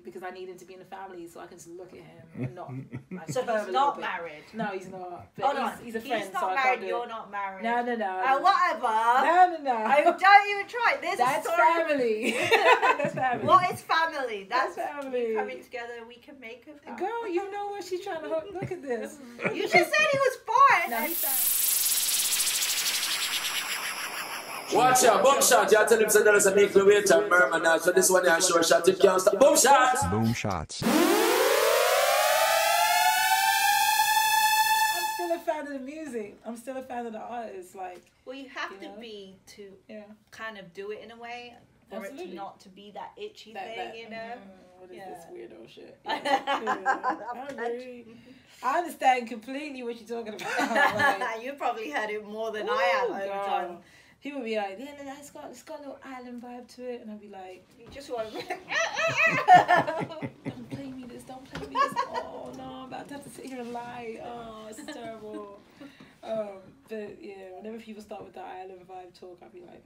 because I need him to be in the family so I can just look at him and not like, so he's not married? No, he's not. But hold on. He's a friend. He's not so married, you're not married. No. Whatever. No. Don't even try. That's family. That's family. What is family? That's family. Coming together, we can make a family. Girl, you know what she's trying to hook. Look at this. You just said he was fine. No, he's Watch out, boom shot. You tell him say there's a make the weight and merman. So this one I show a shot. Him can't stop. Boom shots. Boom shots. I'm still a fan of the music. I'm still a fan of the artist. Like, well, you have to be to kind of do it in a way for it to not to be that itchy thing, you know. What is this weirdo shit? I agree. I understand completely what you're talking about. Like, you probably heard it more than I have over time. He would be like, yeah, it's got a little island vibe to it, and I'd be like, you just want to don't play me this. Oh no, I'm about to have to sit here and lie. Oh, it's terrible. But yeah, whenever people start with the island vibe talk, I'd be like,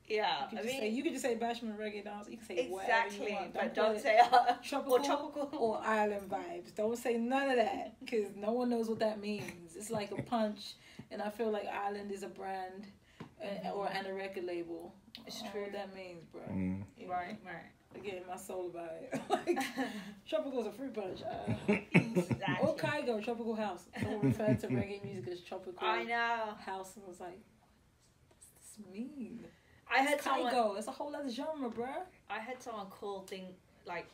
yeah. You could just say bashment reggae dance. You can say whatever you want. But don't say tropical or island vibes. Don't say none of that, because no one knows what that means. It's like a punch, and I feel like island is a brand. And a record label. It's true. What that means, bro. Right. Again, my soul about it. Like, Tropical's a fruit punch. Exactly. Or Kygo, Tropical House. Someone referred to reggae music as tropical. I know. House, and I was like, what does this mean? I heard Kygo. It's a whole other genre, bro. I heard someone call thing like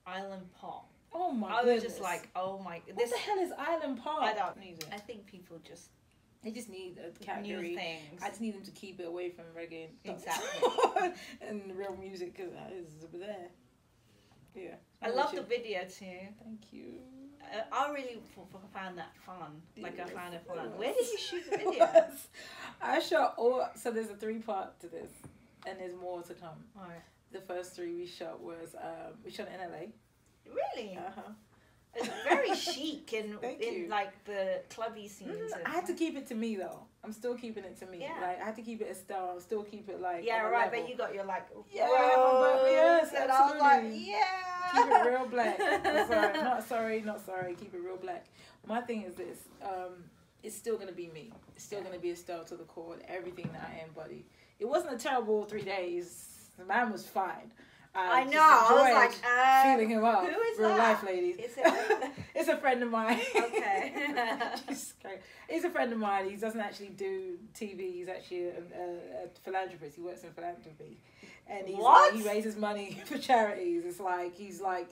island pop. Oh my god. I was just like, oh my. What the hell is island pop? I don't know. I think people just. They just need a category. New things. I just need them to keep it away from reggae. Exactly. And real music, because that is there. Yeah. I love the video too. Thank you. I really found that fun. Like, I found it fun. Where did you shoot the video? I shot so there's a 3-part to this, and there's more to come. Right. The first 3 we shot was, we shot in LA. Really? Uh-huh. It's very chic in like the clubby scenes. I had to keep it to me though. I'm still keeping it to me. Yeah. Like, I had to keep it Estelle. I'll still keep it like right. But you got your like yes, and absolutely. I was like, yeah. Keep it real black. Not sorry. Keep it real black. My thing is this. It's still gonna be me. It's still gonna be Estelle to the core. Everything that I embody. It wasn't a terrible 3 days. The man was fine. I know. I was like, feeling him up. Who is real that? life, ladies. Is it? It's a friend of mine. Okay. He's a friend of mine. He doesn't actually do TV. He's actually a philanthropist. He works in philanthropy, and he raises money for charities. It's like he's like.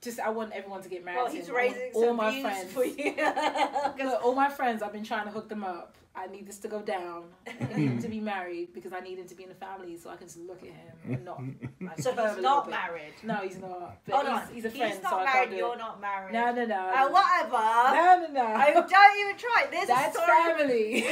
Just, I want everyone to get married. Well, he's raising all my friends for you. Look, all my friends, I've been trying to hook them up. I need this to go down. I need him to be married because I need him to be in the family so I can just look at him and not. Like, so he's not married. No, he's not. But he's a friend. He's not so married. You're not married. No. Whatever. No. Don't even try. That's family.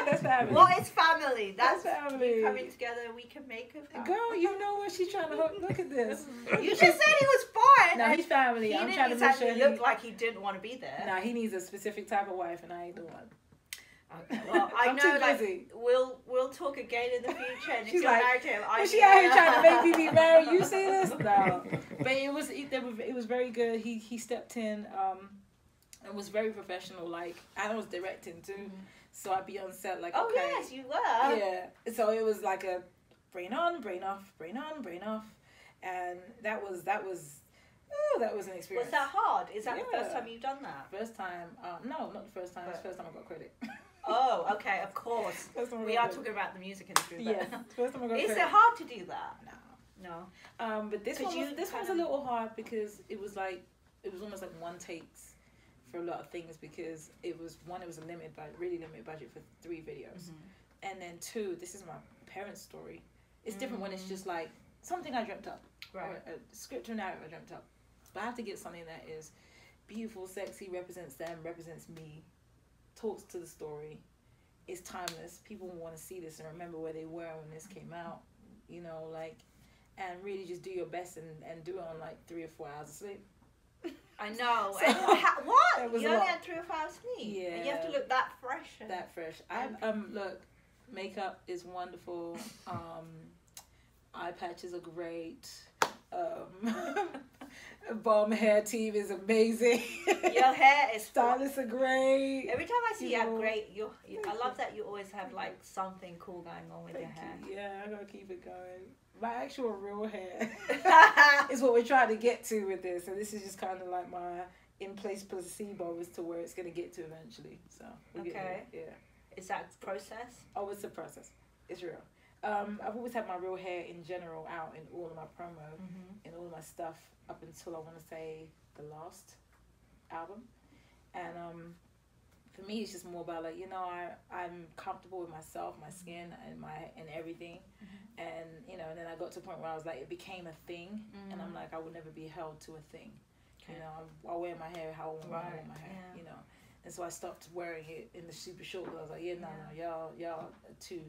That's family. What is family? That's family. Coming together, we can make a family. Girl, you know what she's trying to hook. Look at this. You just said he was fine. No, he's family. I'm trying to make sure he looked like he didn't want to be there. No, he needs a specific type of wife, and I ain't the one. Okay, well, I know, like, we'll talk again in the future, and if you're married to him, she out here trying to make me be married. You see this? No, but it was very good. He stepped in, and was very professional. Like, I was directing too, so I'd be on set like, okay. Yes, you were. Yeah, so it was like a brain on, brain off, brain on, brain off, and that was an experience. Was that hard? Is that the first time you've done that? First time? No, not the first time. It's the first time I got credit. Oh, okay, of course. We are talking about the music industry. Yeah, first time I got credit. Is it hard to do that? No. But this one's a little hard because it was almost like one takes for a lot of things because it was a really limited budget for 3 videos, and then 2, this is my parents' story. It's different when it's just like something I dreamt up, right? Or a script or narrative I dreamt up. But I have to get something that is beautiful, sexy, represents them, represents me, talks to the story, is timeless. People want to see this and remember where they were when this came out, and really just do your best and do it on like 3 or 4 hours of sleep. I know. So, what? You only had 3 or 4 hours sleep? Yeah. And you have to look that fresh. That fresh. Look, makeup is wonderful. Eye patches are great. Bomb hair team is amazing. Your hair is stylists are great. Every time I see you have great, I love that you always have like something cool going on with your hair. Yeah, I gotta keep it going. My actual real hair is what we're trying to get to with this, and this is just kind of like my in place placebo as to where it's gonna get to eventually. So okay, yeah. Is that process? Oh, it's a process. It's real. I've always had my real hair in general out in all of my promo, in all of my stuff up until I want to say the last album, and for me it's just more about like, you know, I'm comfortable with myself, my skin, and everything, and you know, and then I got to a point where I was like, it became a thing, and I'm like, I would never be held to a thing. Okay. You know, I wear my hair how I want my hair, you know, and so I stopped wearing it in the super short. I was like, no, y'all are too.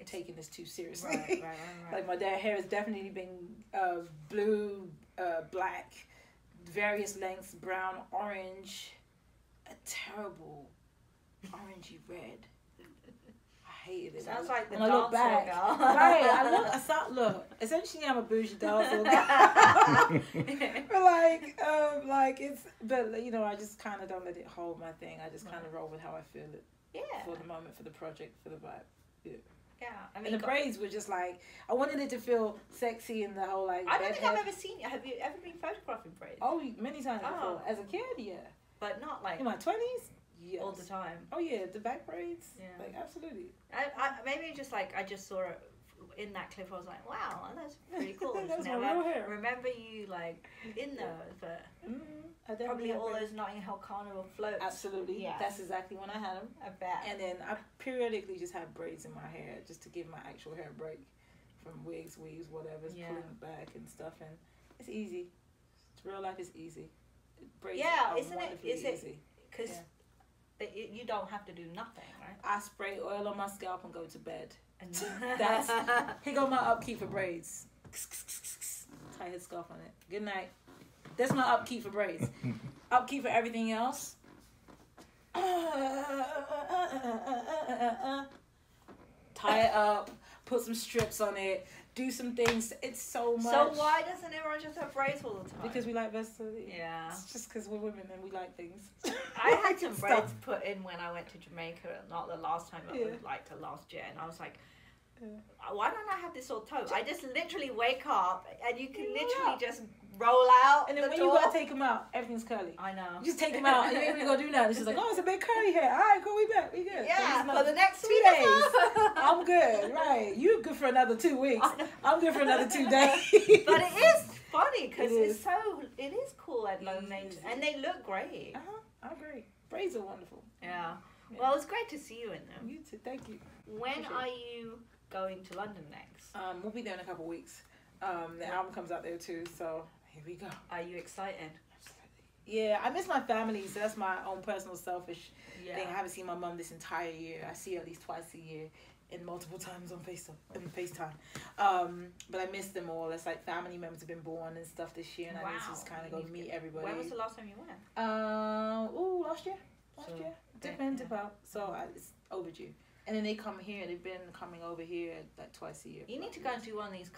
Taking this too seriously. Right. Like my dad hair has definitely been blue, black, various lengths, brown, orange, a terrible orangey red. I hated it. Sounds like the when I look back, girl. Right. Look. Essentially, I'm a bougie dancehall girl. But like it's. But you know, I just kind of don't let it hold my thing. I just kind of roll with how I feel it. Yeah. For the moment, for the project, for the vibe. Yeah. Yeah, I mean, and the braids were just like, I wanted it to feel sexy and the whole like. I don't think I've ever seen it. Have you ever been photographing braids? Oh, many times before. As a kid, yeah. But not like in my 20s. Yes. All the time. Oh yeah, the back braids. Yeah. Like absolutely. I maybe just like I just saw it in that clip. I was like, wow, that's pretty cool. That's never my real hair. remember you like in those, but probably all those Notting Hill Carnival floats. Absolutely. Yeah. That's exactly when I had them. I bet. And then I periodically just have braids in my hair just to give my actual hair a break from wigs, weaves, whatever, pulling it back and stuff. And it's easy. Real life is easy. Braids isn't it? Is it? Because you don't have to do nothing, right? I spray oil on my scalp and go to bed. And that's here go my upkeep for braids. Tie his scarf on it. Good night. That's my upkeep for braids. Upkeep for everything else. Tie it up. Put some strips on it. Do some things. It's so much. So why doesn't everyone just have braids all the time? Because we like versatility. Yeah. It's just because we're women and we like things. I had some braids put in when I went to Jamaica. Not the last time, but like the last year. And I was like, why don't I have this all toe? I just literally wake up and you can literally just roll out. And then when you gotta take them out, everything's curly. I know. You just take them out and you ain't really gonna do nothing. She's like, oh, it's a big curly hair. All right, cool, we back. We good. Yeah, for the next 2 days. I'm good. Right. You good for another 2 weeks. I'm good for another 2 days. But it is funny because it is cool at low maintenance and they look great. I agree. Braids are wonderful. Yeah. Well, it's great to see you in them. You too. Thank you. When are you going to London next? We'll be there in a couple of weeks. The album comes out there too, so here we go. Are you excited? Yeah, I miss my family, so that's my own personal selfish thing. I haven't seen my mum this entire year. I see her at least twice a year and multiple times on FaceTime. But I miss them all. It's like family members have been born and stuff this year, and I need to just kind of go meet everybody. When was the last time you went? Last year. Dip in, dip out. So it's overdue. And then they come here. They've been coming over here like twice a year. You need to go and do one of these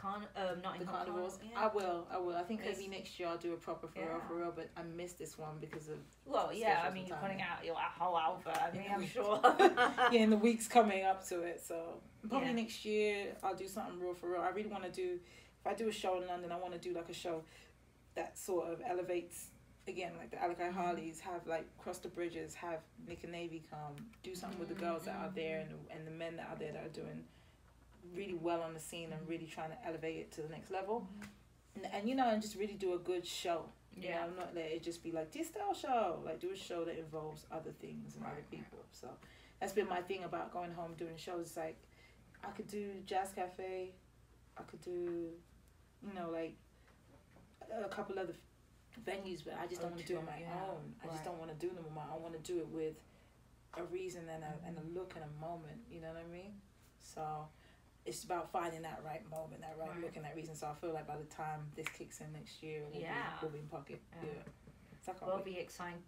Notting Hill carnivals. Yeah. I will. I think maybe next year I'll do a proper for real. But I missed this one because of. Well, yeah. I mean, you're putting out your whole outfit. I mean, I'm sure. In the weeks coming up to it, so probably next year I'll do something real for real. I really want to do. If I do a show in London, I want to do like a show that sort of elevates. Again, like the Alakai Harleys, have like Cross the Bridges, have Nick and Navy come, do something with the girls that are there and the men that are there that are doing really well on the scene and really trying to elevate it to the next level. And you know, and just really do a good show. You know, not let it just be like this style show. Like do a show that involves other things and other people. So that's been my thing about going home doing shows. It's like I could do Jazz Cafe, I could do, you know, like a couple other venues, but I just don't want to do it on my own. I just don't want to do them on my own. I want to do it with a reason and a look and a moment. You know what I mean? So it's about finding that right moment, that right look and that reason. So I feel like by the time this kicks in next year, we'll be in pocket. We'll be exciting.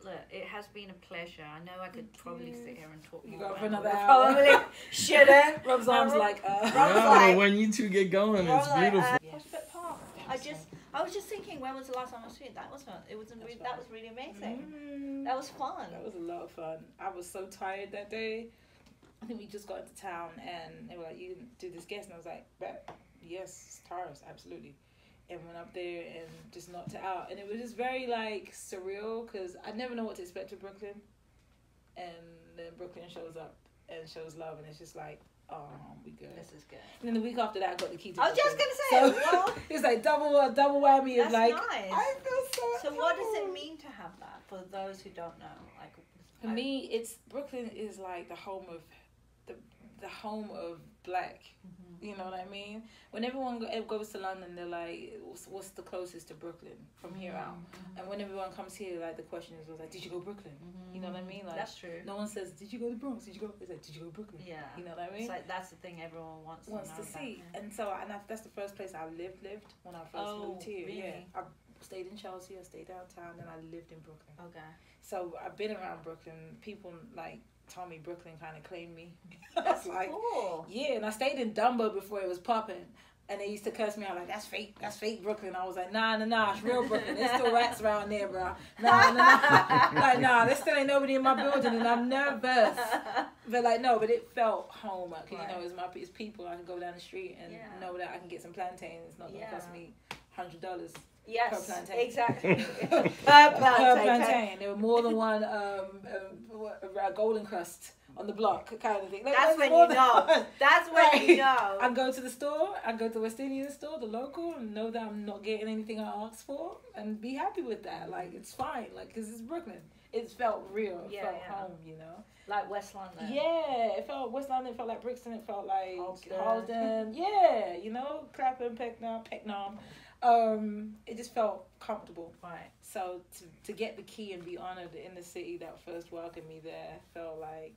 Look, it has been a pleasure. I know I could probably sit here and talk more. You go for another hour. Probably shouldn't. Rob's arms like, when you two get going, it's beautiful. Prospect Park. I was just thinking, when was the last time I was here? That was fun. That was really amazing. That was fun. That was a lot of fun. I was so tired that day. I think we just got into town and they were like, "You can do this guest," and I was like, "Yes, Taurus, absolutely." And went up there and just knocked it out, and it was just very like surreal because I never know what to expect with Brooklyn, and then Brooklyn shows up and shows love, and it's just like, oh, we good. This is good. And then the week after that, I got the key to. I was just gonna say, so, it's like double whammy of like. Nice. I feel so. So what does it mean to have that for those who don't know? Like, for me, it's Brooklyn is like the home of black. You know what I mean? When everyone goes to London, they're like, what's the closest to Brooklyn from here out? And when everyone comes here, like the question is like, did you go Brooklyn? You know what I mean? Like, that's true. No one says, did you go to Bronx? Did you go? It's like, did you go to Brooklyn? Yeah. You know what I mean? It's like that's the thing everyone wants to see. And so that's the first place I lived when I first moved here. Really? Yeah. I stayed in Chelsea, I stayed downtown, and I lived in Brooklyn. Okay. So I've been around Brooklyn. People like told me Brooklyn kind of claimed me. That's like, cool. Yeah, and I stayed in Dumbo before it was popping. And they used to curse me out like, that's fake Brooklyn. I was like, nah, it's real Brooklyn. There's still rats around there, bro. Nah. Like, nah, there still ain't nobody in my building and I'm nervous. But like, no, but it felt home. Like, right. You know, it's people. I can go down the street and know that I can get some plantain. It's not going to cost me $100. Yes, per plantain. Exactly. per plantain. There were more than one golden crust on the block kind of thing. Like, that's when you know. That's when you know. I go to the store. I go to the West Indian store, the local, and know that I'm not getting anything I asked for, and be happy with that. Like, it's fine. Like, because it's Brooklyn. It felt real. It felt home. You know. Like West London. Yeah, it felt West London. It felt like Brixton. It felt like Halsden. Yeah, you know, Clapham, Peckham. It just felt comfortable. Right. So to get the key and be honoured in the city that first welcomed me there felt like,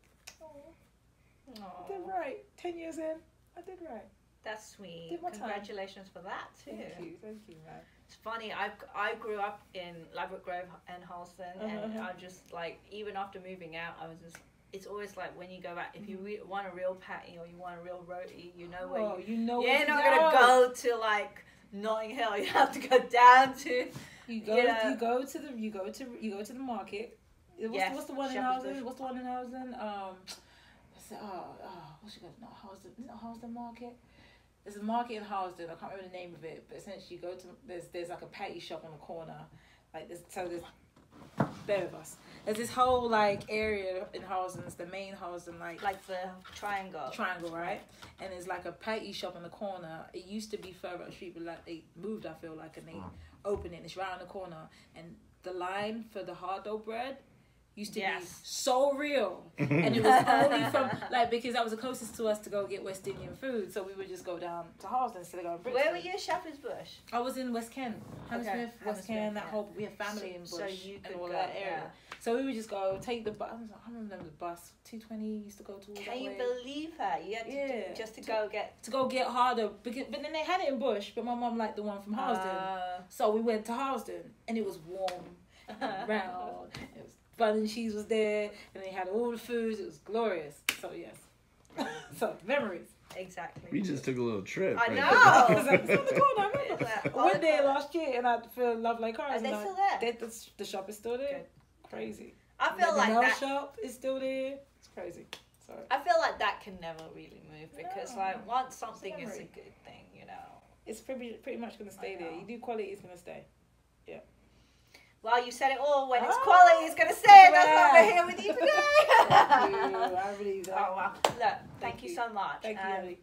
I did right. 10 years in, I did right. That's sweet. Congratulations for that too. Thank you, man. It's funny. I grew up in Ladbroke Grove and Halsden, and I just like, even after moving out, I was just. It's always like when you go back, if you want a real patty or you want a real roti, you know where you know. You're not gonna go to like Notting Hill. You have to go down to. You go to the market. What's the one in Halsden? What's the one in Halsden? What's it called? Not Halsden. Is it Halsden Market? There's a market in Halsden. I can't remember the name of it, but essentially you go to there's like a patty shop on the corner, like there's there with us. There's this whole like area in Halsden. It's the main Halsden, like the triangle. Triangle, right? And there's like a patty shop on the corner. It used to be further up the street, but like they moved, I feel like, and they opened it. It's right on the corner, and the line for the hard dough bread used to be so real, and it was only from like, because that was the closest to us to go get West Indian food, so we would just go down to Halsden instead of going to Brixton. Where were you, Shepherd's Bush? I was in West Kent, Hammersmith, West Kent. That whole, we have family in Bush, so you could and all go, that area. So we would just go take the bus. I remember the bus 220 used to go to. Can you believe her? You had to do just to go get harder, because but then they had it in Bush, but my mum liked the one from Halsden, so we went to Halsden, and it was warm, round. It was. Bun and cheese was there, and they had all the foods. It was glorious. So yes, so memories. Exactly. We just took a little trip. I know. It's on the corner. I remember. I went there last year, and I fell in love like cars. Are they still there? The shop is still there. Good. Crazy. I feel like that shop is still there. It's crazy. Sorry. I feel like that can never really move, because like once something is a good thing, you know, it's pretty much gonna stay there. You do quality, it's gonna stay. Yeah. Well, you said it all. When it's quality, it's going to stay. That's why we're here with you today. Thank you. I believe that. Oh, wow. Look, thank you so much. Thank you.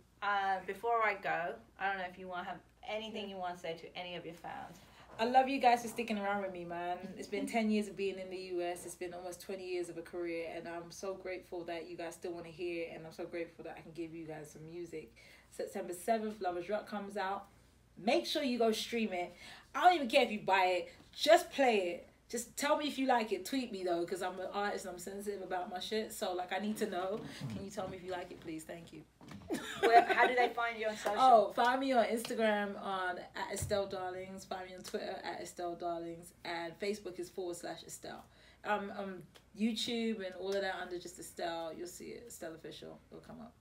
Before I go, I don't know if you want to have anything you want to say to any of your fans. I love you guys for sticking around with me, man. It's been 10 years of being in the US. It's been almost 20 years of a career. And I'm so grateful that you guys still want to hear it. And I'm so grateful that I can give you guys some music. September 7th, Lovers Rock comes out. Make sure you go stream it. I don't even care if you buy it. Just play it. Just tell me if you like it. Tweet me, though, because I'm an artist and I'm sensitive about my shit. So, like, I need to know. Can you tell me if you like it, please? Thank you. How do they find you on social? Oh, find me on Instagram at Estelle Darlings. Find me on Twitter at Estelle Darlings. And Facebook is /Estelle. YouTube and all of that under just Estelle. You'll see it. Estelle Official. It'll come up.